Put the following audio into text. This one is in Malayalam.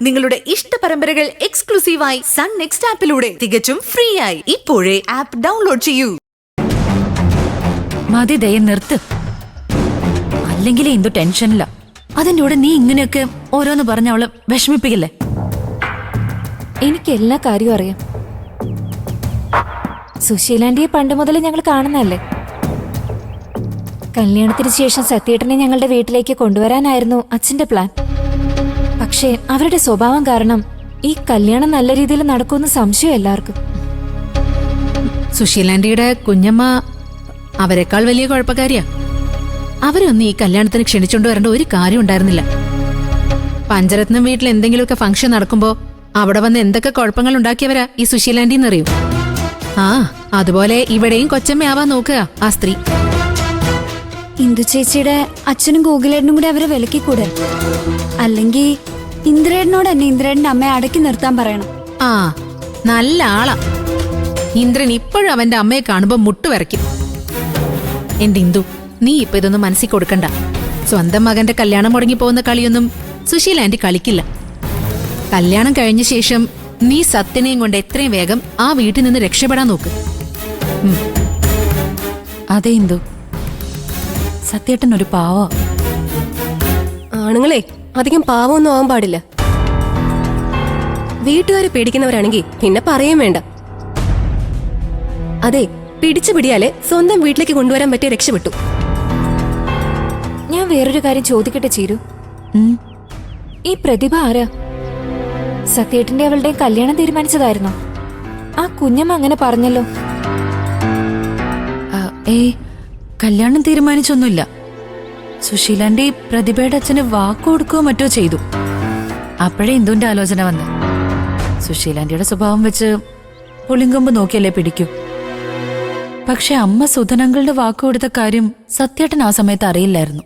നിങ്ങളുടെ ഇഷ്ട പരമ്പരകൾ എക്സ്ക്ലൂസീവായി സൺ നെക്സ്റ്റ് ആപ്പിലൂടെ തികച്ചും ഫ്രീ ആയി ഇപ്പോഴേ ആപ്പ് ഡൗൺലോഡ് ചെയ്യൂ. മതി ദയ നിർത്ത്. അല്ലെങ്കിലേ എന്തോ ടെൻഷനില്ല. അതിന്റെ കൂടെ നീ ഇങ്ങനെയൊക്കെ ഓരോന്ന് പറഞ്ഞ അവളെ വിഷമിപ്പിക്കില്ലേ? എനിക്ക് എല്ലാ കാര്യവും അറിയാം. സുശീലാന്റിയെ പണ്ട് മുതൽ ഞങ്ങൾ കാണുന്നല്ലേ. കല്യാണത്തിന് ശേഷം സത്യേട്ടനെ ഞങ്ങളുടെ വീട്ടിലേക്ക് കൊണ്ടുവരാനായിരുന്നു അച്ഛന്റെ പ്ലാൻ. പക്ഷേ അവരുടെ സ്വഭാവം കാരണം ഈ കല്യാണം നല്ല രീതിയിൽ നടക്കുമെന്ന് സംശയം എല്ലാവർക്കും. സുശീലാന്റിയുടെ കുഞ്ഞമ്മ അവരെക്കാൾ വലിയ കുഴപ്പക്കാരിയാ. അവരൊന്നും ഈ കല്യാണത്തിന് ക്ഷണിച്ചോണ്ട് വരേണ്ട ഒരു കാര്യം ഉണ്ടായിരുന്നില്ല. പഞ്ചരത്നം വീട്ടിൽ എന്തെങ്കിലുമൊക്കെ ഫംഗ്ഷൻ നടക്കുമ്പോ അവിടെ വന്ന് എന്തൊക്കെ കുഴപ്പങ്ങൾ ഉണ്ടാക്കിയവരാ ഈ സുശീലാന്റിന്ന് അറിയൂ. ആ അതുപോലെ ഇവിടെയും കൊച്ചമ്മയാവാൻ നോക്കുക ആ സ്ത്രീ. ഇന്ദു ചേച്ചിയുടെ അച്ഛനും ഗോകുലേട്ടനും കൂടി അവരെ വിലക്കിക്കൂടെ? അല്ലെങ്കിൽ ഇന്ദ്രേട്ടനോട് തന്നെ ഇന്ദ്രേട്ടന്റെ അമ്മയെ അടക്കി നിർത്താൻ പറയണം. ആ നല്ല ആളാ ഇന്ദ്രൻ. ഇപ്പോഴും അവന്റെ അമ്മയെ കാണുമ്പോ മുട്ടുവരയ്ക്കും. എന്റെ ഇന്ദു, നീ ഇപ്പൊ ഇതൊന്നും മനസ്സിൽ കൊടുക്കണ്ട. സ്വന്തം മകന്റെ കല്യാണം മുടങ്ങി പോകുന്ന കളിയൊന്നും സുശീലാന്റി കളിക്കില്ല. കല്യാണം കഴിഞ്ഞ ശേഷം നീ സത്യനെയും കൊണ്ട് എത്രയും വേഗം ആ വീട്ടിൽ നിന്ന് രക്ഷപ്പെടാൻ നോക്ക്. അതെ ഇന്ദു, സത്യേട്ടൻ ഒരു പാവ. ആണുങ്ങളെ അധികം പാവമൊന്നും ആവാൻ പാടില്ല. വീട്ടുകാരെ പേടിക്കുന്നവരാണെങ്കിൽ പിന്നെ പറയും വേണ്ട. അതെ, പിടിച്ചു പിടിയാലേ സ്വന്തം വീട്ടിലേക്ക് കൊണ്ടുവരാൻ പറ്റിയ രക്ഷപ്പെട്ടു. ഞാൻ വേറൊരു കാര്യം ചോദിക്കട്ടെ ചീരു. ഈ പ്രതിഭ ആരാ? സത്യേട്ടന്റെ അവളുടെ കല്യാണം തീരുമാനിച്ചതായിരുന്നോ? ആ കുഞ്ഞമ്മ അങ്ങനെ പറഞ്ഞല്ലോ. കല്യാണം തീരുമാനിച്ചൊന്നുമില്ല. സുശീലാന്റി പ്രതിഭയുടെ അച്ഛന് വാക്ക് കൊടുക്കുകയോ മറ്റോ ചെയ്തു. അപ്പോഴേ ഇന്ദുവിന്റെ ആലോചന വന്ന്. സുശീലാന്റിയുടെ സ്വഭാവം വെച്ച് പുളിങ്കൊമ്പ് നോക്കിയല്ലേ പിടിക്കൂ. പക്ഷെ അമ്മ സുധനങ്ങളുടെ വാക്ക് കൊടുത്ത കാര്യം സത്യേട്ടൻ ആ സമയത്ത് അറിയില്ലായിരുന്നു.